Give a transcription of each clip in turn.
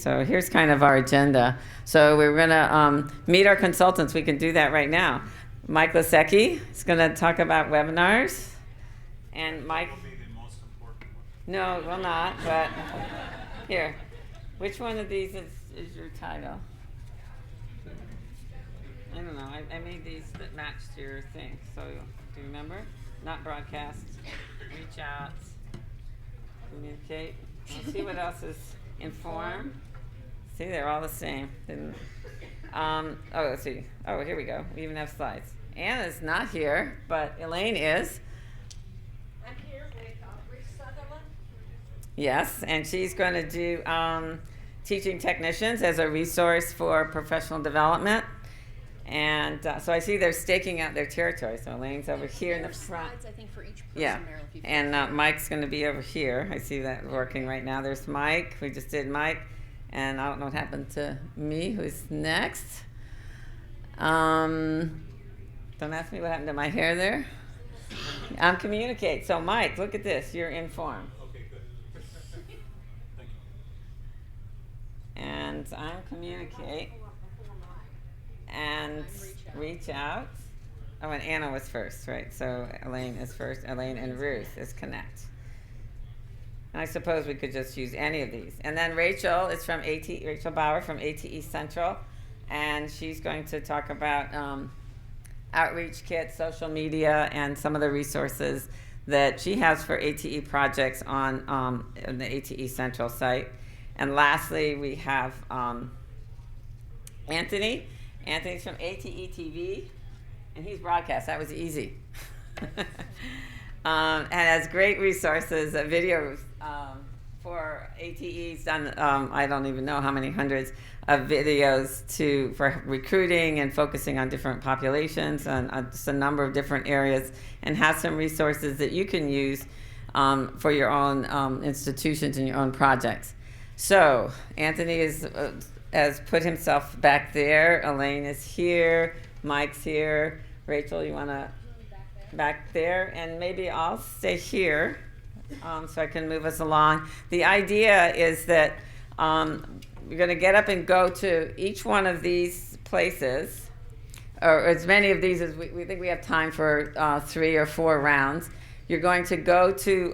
So here's kind of our agenda. So we're going to meet our consultants. We can do that right now. Mike Lasecki is going to talk about webinars. And Mike... That will be the most important one. No, it will not, but here. Which one of these is your title? I don't know. I made these that matched your thing. So do you remember? Not broadcast, reach out, communicate. Let's see what else is inform. See, they're all the same. Let's see. Oh, here we go. We even have slides. Anna's not here, but Elaine is. I'm here with Rich Sutherland. Yes, and she's going to do teaching technicians as a resource for professional development. And so I see they're staking out their territory. So Elaine's over here in the front. Slides, I think, for each person, Yeah, Meryl, if you and Mike's going to be over here. I see that working right now. There's Mike. We just did Mike. And I don't know what happened to me. Who's next? Don't ask me what happened to my hair there. I'm communicate. So Mike, look at this. You're informed. Okay, good. Thank you. And I'm communicate. And reach out. Oh, and Anna was first, right? So Elaine is first. Elaine and Ruth is connect. And I suppose we could just use any of these. And then Rachel is from Rachel Bauer from ATE Central. And she's going to talk about outreach kits, social media, and some of the resources that she has for ATE projects on the ATE Central site. And lastly, we have Anthony. Anthony's from ATE TV, and he's broadcast. That was easy. And has great resources, videos for ATE's done. I don't even know how many hundreds of videos for recruiting and focusing on different populations and just a number of different areas, and has some resources that you can use for your own institutions and your own projects. So Anthony has put himself back there. Elaine is here. Mike's here. Rachel, you want to back there? And maybe I'll stay here so I can move us along. The idea is that we're going to get up and go to each one of these places, or as many of these as we think we have time for 3 or 4 rounds. You're going to go to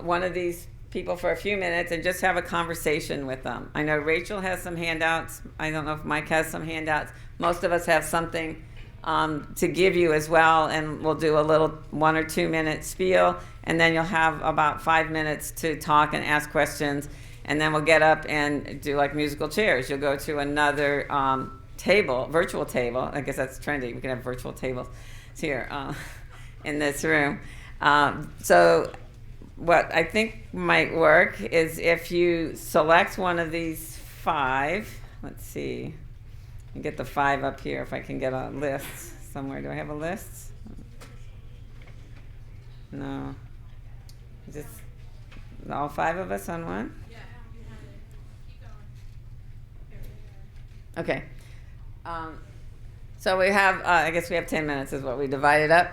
one of these people for a few minutes and just have a conversation with them. I know Rachel has some handouts. I don't know if Mike has some handouts. Most of us have something to give you as well, and we'll do a little 1 or 2 minute spiel, and then you'll have about 5 minutes to talk and ask questions, and then we'll get up and do like musical chairs. You'll go to another table, virtual table. I guess that's trendy. We can have virtual tables here in this room. So what I think might work is if you select one of these 5. Let's see. You get the 5 up here if I can get a list somewhere. Do I have a list? No. Just all 5 of us on one? Yeah, you have it. Keep going. Okay. So we have, I guess we have 10 minutes is what we divided up.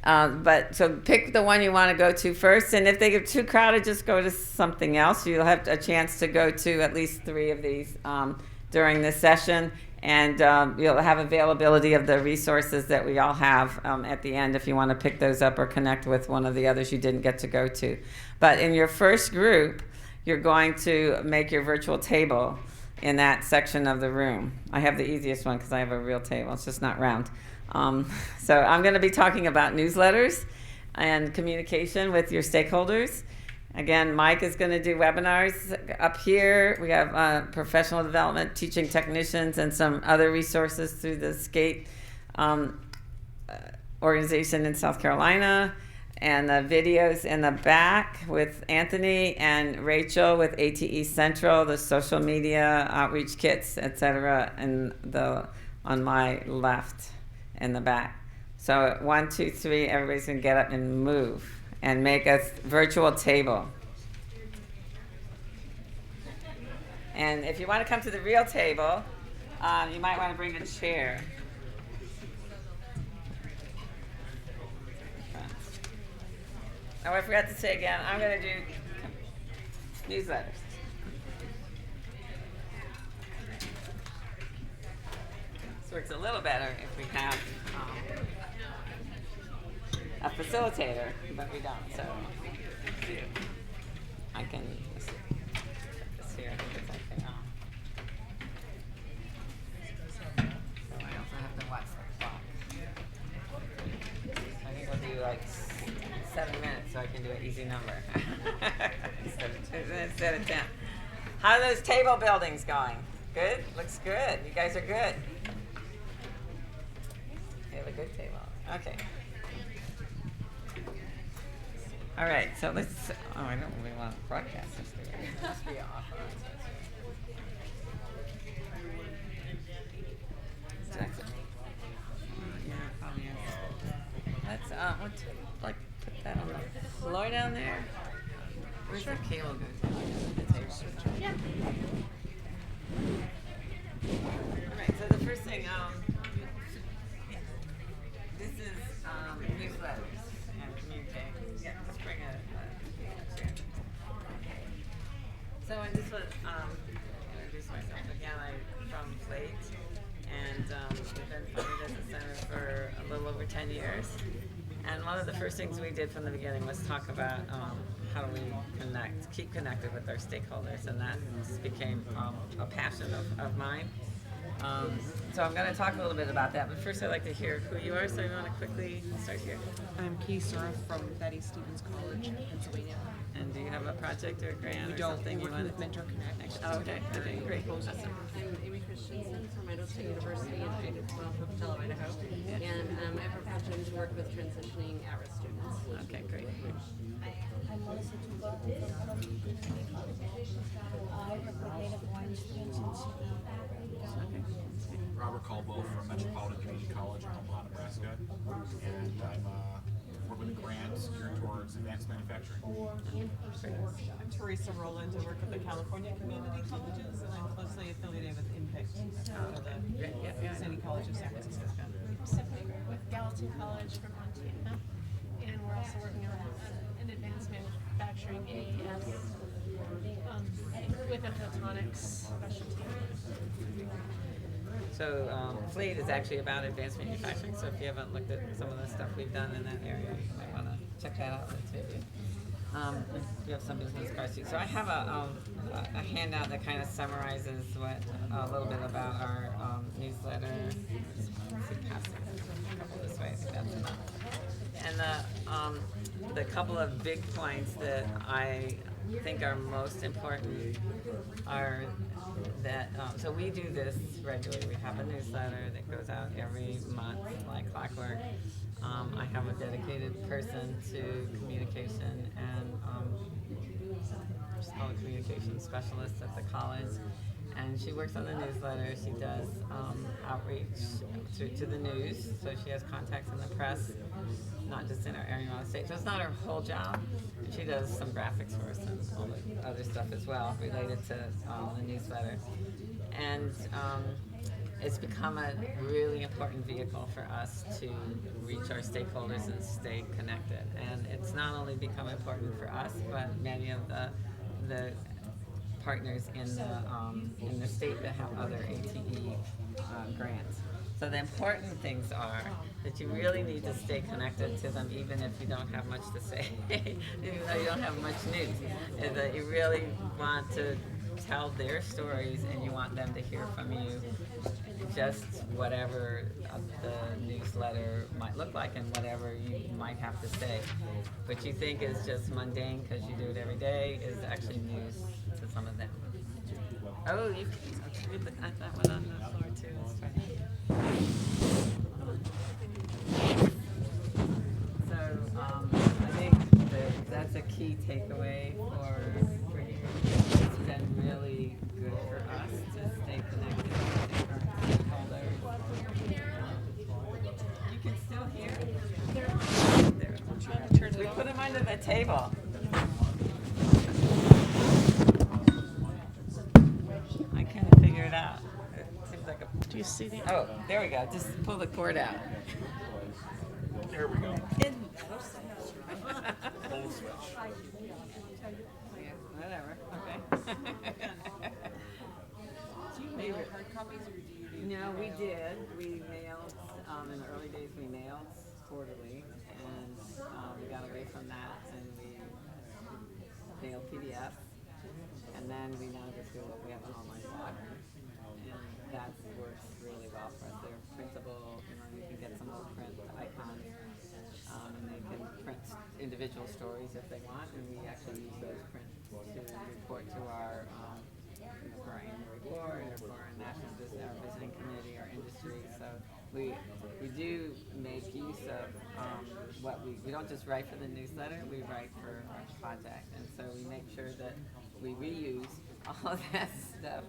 But so pick the one you want to go to first, and if they get too crowded, just go to something else. You'll have a chance to go to at least 3 of these during this session, and you'll have availability of the resources that we all have at the end if you want to pick those up or connect with one of the others you didn't get to go to. But in your first group, you're going to make your virtual table in that section of the room. I have the easiest one because I have a real table. It's just not round. So I'm going to be talking about newsletters and communication with your stakeholders. Again, Mike is going to do webinars up here. We have professional development, teaching technicians, and some other resources through the SCATE organization in South Carolina. And the videos in the back with Anthony and Rachel with ATE Central, the social media, outreach kits, etc., and on my left in the back. So 1, 2, 3, everybody's going to get up and move and make a virtual table. And if you want to come to the real table, you might want to bring a chair. Oh, I forgot to say again, I'm going to do newsletters. works a little better if we have a facilitator, but we don't. So I can let's see, put this here. I think it's okay. So I also have to watch the clock. I think we'll do like 7 minutes, so I can do an easy number instead of 10. How are those table buildings going? Good? Looks good. You guys are good. You have a good table. Okay. All right, so let's. Oh, I don't really want to broadcast this. It must be off. Yeah, probably is. Let's let's like put that on the floor down there. Where's the cable go? The table. Yeah. All right. So the first thing, this is newsletters and communicating. Yeah, let's bring a chair. So I just want introduce myself again. I'm from Plate, and we've been funded as a center for a little over 10 years. And one of the first things we did from the beginning was talk about how do we keep connected with our stakeholders, and that became a passion of mine. So I'm going to talk a little bit about that, but first I'd like to hear who you are, so you want to quickly start here. I'm Kay Sura from Betty Stevens College in Pennsylvania. And do you have a project or a grant We or don't. something We're you working want with Mentor Connect. Oh, okay. Okay, great. Awesome. I'm Amy Christensen from Idaho State University in Pocatello, Idaho, and I have a passion to work with transitioning at-risk students. Okay, great. I'm Melissa Tuba from Columbia Community College. I work with Native Hawaiian students in Seattle. Robert Caldwell from Metropolitan Community College in Omaha, Nebraska, and I'm work with a grant geared towards advanced manufacturing. I'm Teresa Rowland. I work with the California Community Colleges, and I'm closely affiliated with IMPICT, the City College of San Francisco. Stephanie with Gallatin College from Montana, and we're also working on an advanced manufacturing AES with a photonics specialty. So FLEET is actually about advanced manufacturing, so if you haven't looked at some of the stuff we've done in that area, you might want to check that out. That's maybe. We have some business cards too. So I have a handout that kind of summarizes what a little bit about our newsletter. Let's see, pass it a couple this way. I think that's enough. And the couple of big points that I think are most important are that so we do this regularly. We have a newsletter that goes out every month, like clockwork. I have a dedicated person to communication, and she's called a communication specialist at the college, and she works on the newsletter. She does outreach to the news, so she has contacts in the press, not just in our area on state. So it's not her whole job. She does some graphics for us and all the other stuff as well related to the newsletter. And it's become a really important vehicle for us to reach our stakeholders and stay connected. And it's not only become important for us, but many of the partners in the state that have other ATE grants. So the important things are that you really need to stay connected to them, even if you don't have much to say, even though you don't have much news. Is that you really want to tell their stories, and you want them to hear from you just whatever the newsletter might look like and whatever you might have to say. What you think is just mundane because you do it every day is actually news to some of them. Oh, you can put that one on the floor too. It's fine. So I think that's a key takeaway for you. It's been really good for us to stay connected with our stakeholders. You can still hear. There. We put them under the table. I can't figure it out. It seems like a. Do you see the? Oh, there we go. Just pull the cord out. There we go. Full switch. Yeah, whatever. Okay. Do you mail hard copies or do you do No, we did. We mailed, in the early days, we mailed quarterly, and we got away from that, and we mailed PDFs, and then we now just do we have an online blog, and that works really well for us. They're printable, you can get some little print icons, and they can print individual stories if they want, and we actually use those prints to report to our for our annual report or for our national our visiting committee, our industry. So we do make use of what we don't just write for the newsletter, we write for our project, and so we make sure that we reuse all of that stuff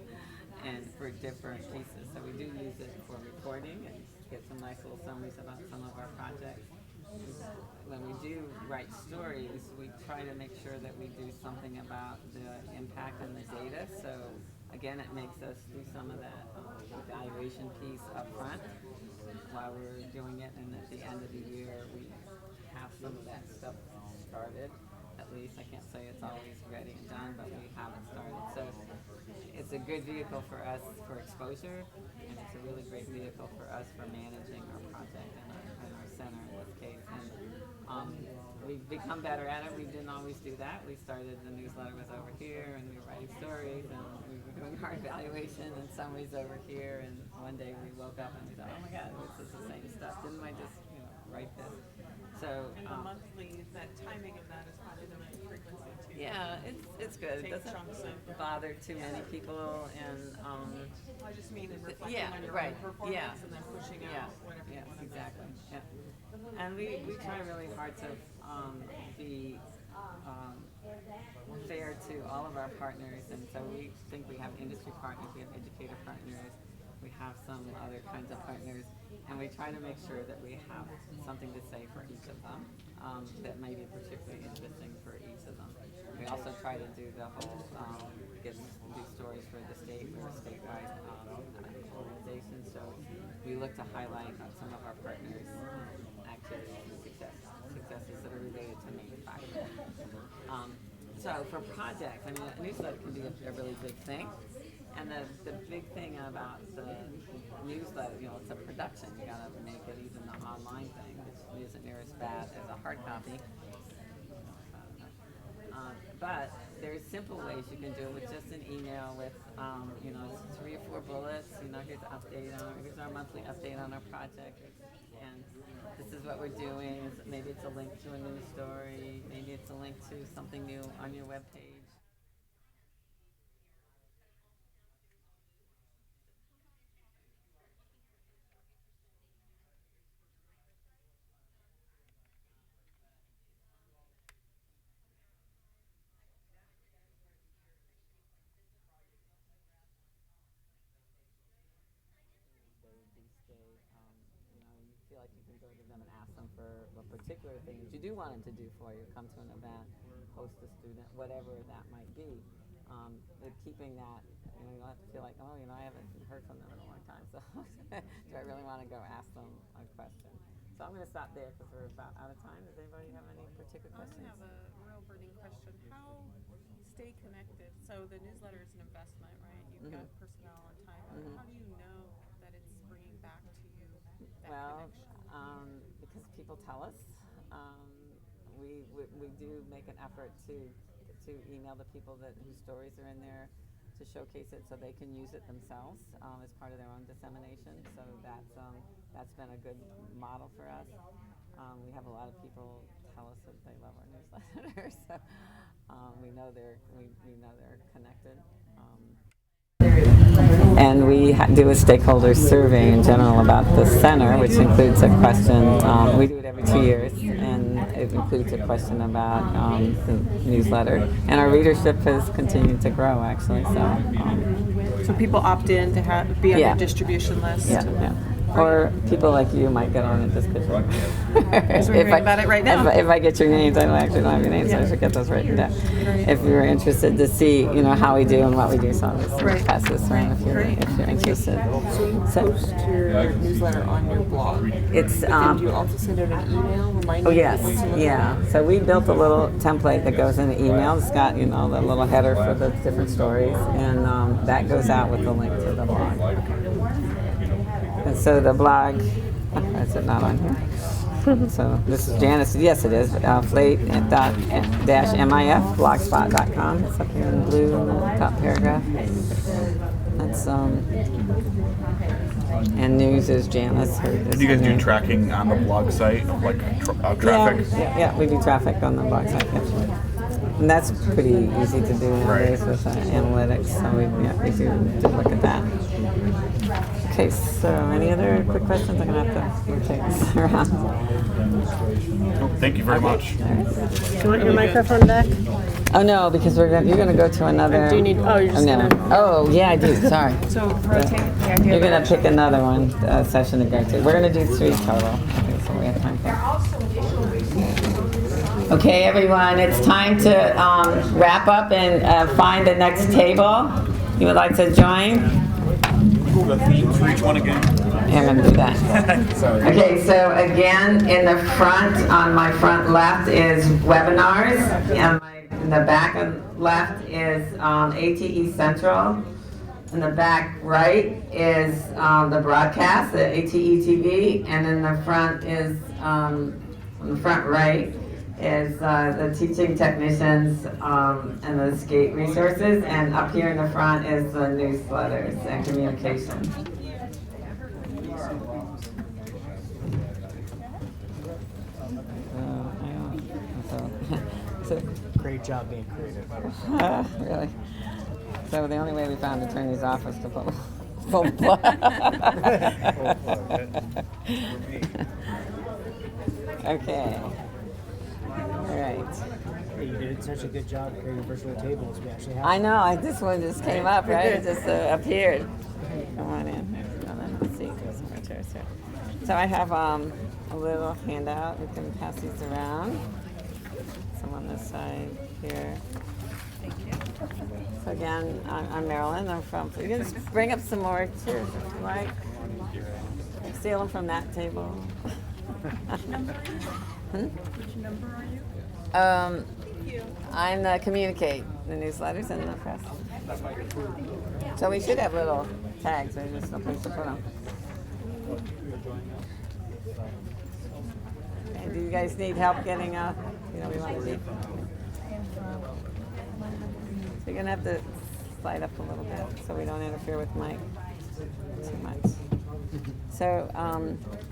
and for different pieces. So we do use it for reporting and get some nice little summaries about some of our projects. When we do write stories, we try to make sure that we do something about the impact and the data. So again, it makes us do some of that evaluation piece up front while we're doing it, and at the end of the year, we have some of that stuff started. At least I can't say it's always ready and done, but we have it started. So it's a good vehicle for us for exposure, and it's a really great vehicle for us for managing our project and our center in this case. And we've become better at it. We didn't always do that. We started, the newsletter was over here, and we were writing stories, and we were doing our evaluation and summaries over here. And one day we woke up and we thought, oh my God, this is the same stuff. Didn't I just write this? So And the monthly, that timing of that is probably the right frequency too. yeah, it's good. It Take doesn't chunks of. bother too many people, and I just mean in reflecting yeah, on your right, own performance yeah, and then pushing yeah, out whatever you yes, want to exactly. Yeah. And we try really hard to be fair to all of our partners, and so we think we have industry partners, we have educator partners, we have some other kinds of partners, and we try to make sure that we have something to say for each of them that may be particularly interesting for each of them. We also try to do the whole do stories for the state or statewide organizations. So we look to highlight some of our partners' activities and successes that are related to manufacturing. So for projects, I mean, a newsletter can be a really big thing. And the big thing about the newsletter, it's a production. You gotta make it even the online thing, which isn't near as bad as a hard copy. But there's simple ways you can do it with just an email with, 3 or 4 bullets. Here's an update here's our monthly update on our project, and this is what we're doing. Maybe it's a link to a news story. Maybe it's a link to something new on your webpage. You feel like you can go to them and ask them for a particular thing that you do want them to do for you. Come to an event, host a student, whatever that might be. But keeping that, you don't have to feel like, I haven't heard from them in a long time, so do I really want to go ask them a question? So I'm going to stop there because we're about out of time. Does anybody have any particular questions? I have a real burning question. How stay connected? So the newsletter is an investment, right? You've got personnel and time. How do you know that it's bringing back to you that connection? Because people tell us. We do make an effort to email the people whose stories are in there to showcase it so they can use it themselves as part of their own dissemination. So that's been a good model for us. We have a lot of people tell us that they love our newsletter, so we know they're connected. And we do a stakeholder survey in general about the center, which includes a question. We do it every 2 years, and it includes a question about the newsletter. And our readership has continued to grow, actually. So people opt in to be on your distribution list. Yeah. Or people like you might get on it just because we're hearing about it right now. If I get your names, I don't have your names, so I should get those written down. If you're interested to see, how we do and what we do, so I'll just pass this around if you're interested. So you post your newsletter on your blog. It's do you also send out an email reminding yes, yeah. So we built a little template that goes in the email. It's got the little header for the different stories, and that goes out with the link to the blog. So the blog, is it not on here? So this is Janice. Yes, it is. Flate-mif blogspot.com. It's up here in blue, top paragraph. That's and news is Janice. And you guys do tracking on the blog site of like traffic? Yeah, we do traffic on the blog site. Yeah. And that's pretty easy to do nowadays with analytics. So we do look at that. Okay, so any other quick questions? I'm gonna have to take this around. Thank you very much. Do you want your microphone back? Oh no, because you're gonna go to another. Do you need? Oh, you're just no. gonna. Oh yeah, I do. Sorry. So rotate. Yeah, You're gonna pick another one session to go to. We're gonna do 3 total. Okay, so we have time for. Okay, everyone, it's time to wrap up and find the next table. You would like to join? The theme for each one again. Yeah, I'm gonna do that. Sorry. Okay, so again, in the front, on my front left is webinars, and in the back and left is ATE Central. In the back right is the broadcast, the ATE TV, and in the front is, on the front right is the teaching technicians and the skate resources, and up here in the front is the newsletters and communication. Great job being creative. Really? So the only way we found to turn these off was to put full plug. Okay. All right. Hey, you did such a good job creating virtual tables. We actually have. I know. This one just came up, right? It just appeared. Come on in. Let's see. There's some more chairs here. So I have a little handout. We can pass these around. Some on this side here. Thank you. So again, I'm Marilyn. I'm from. You can just bring up some more chairs if you like. Steal them from that table. Which number are you? Which number are you? I'm the communicate, the newsletters and the press. So we should have little tags. There's just no place to put them. And do you guys need help getting we want to see? So you're gonna have to slide up a little bit so we don't interfere with Mike too much. So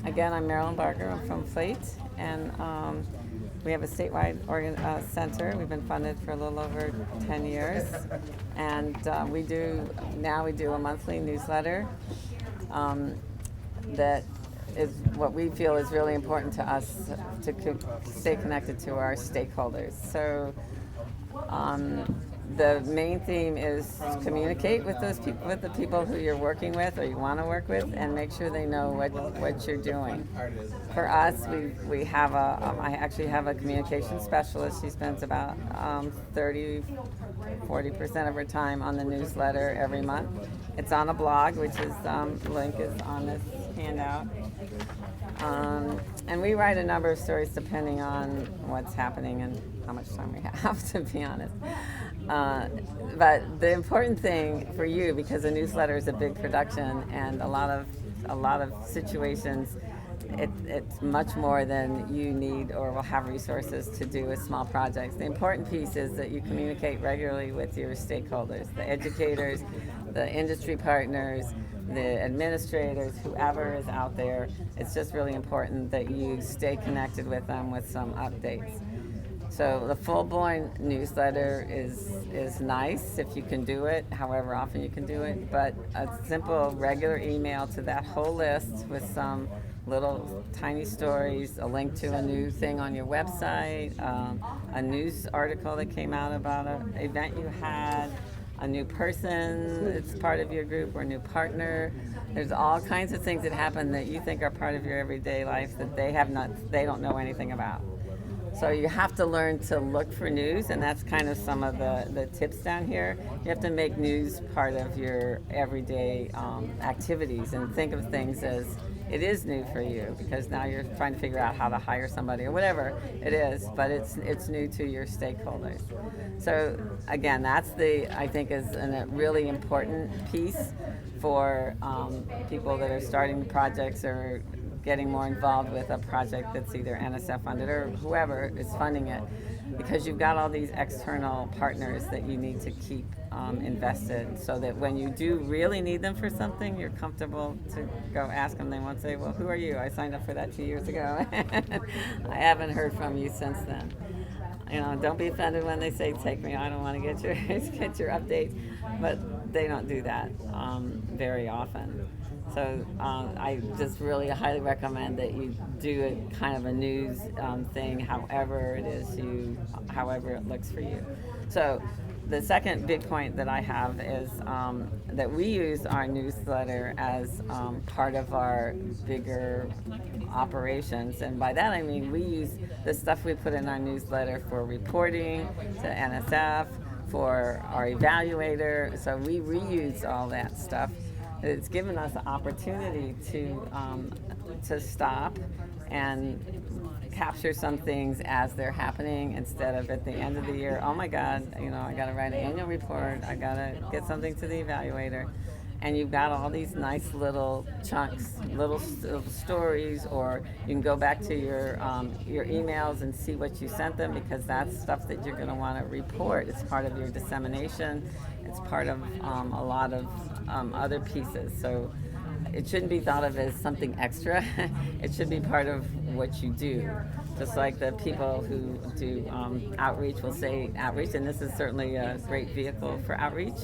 again, I'm Marilyn Barker. I'm from Flate, and we have a statewide center. We've been funded for a little over 10 years, and we do a monthly newsletter that is what we feel is really important to us to stay connected to our stakeholders. So the main theme is communicate with those people, with the people who you're working with or you want to work with, and make sure they know what you're doing. For us, we have I actually have a communication specialist. She spends about 30-40% of her time on the newsletter every month. It's on a blog, which is link is on this handout. And we write a number of stories depending on what's happening and how much time we have, to be honest. But the important thing for you, because a newsletter is a big production and a lot of situations, it's much more than you need or will have resources to do with small projects. The important piece is that you communicate regularly with your stakeholders, the educators, the industry partners, the administrators, whoever is out there. It's just really important that you stay connected with them with some updates. So the full-blown newsletter is nice if you can do it, however often you can do it, but a simple regular email to that whole list with some little tiny stories, a link to a new thing on your website, a news article that came out about an event you had, a new person that's part of your group or a new partner. There's all kinds of things that happen that you think are part of your everyday life that they don't know anything about. So you have to learn to look for news, and that's kind of some of the tips down here. You have to make news part of your everyday activities and think of things as it is new for you because now you're trying to figure out how to hire somebody or whatever it is, but it's new to your stakeholders. So again, that's I think is a really important piece for people that are starting projects or getting more involved with a project that's either NSF funded or whoever is funding it, because you've got all these external partners that you need to keep invested, so that when you do really need them for something, you're comfortable to go ask them. They won't say, well, who are you? I signed up for that 2 years ago. I haven't heard from you since then. Don't be offended when they say, take me, I don't want to get your updates, but they don't do that very often. So I just really highly recommend that you do a kind of a news thing, however it is however it looks for you. So the second big point that I have is that we use our newsletter as part of our bigger operations. And by that I mean we use the stuff we put in our newsletter for reporting to NSF, for our evaluator. So we reuse all that stuff. It's given us the opportunity to stop and capture some things as they're happening, instead of at the end of the year, oh my God, I got to write an annual report, I got to get something to the evaluator. And you've got all these nice little chunks, little stories, or you can go back to your emails and see what you sent them, because that's stuff that you're going to want to report. It's part of your dissemination. It's part of a lot of other pieces. So it shouldn't be thought of as something extra. It should be part of what you do. Just like the people who do outreach will say outreach, and this is certainly a great vehicle for outreach.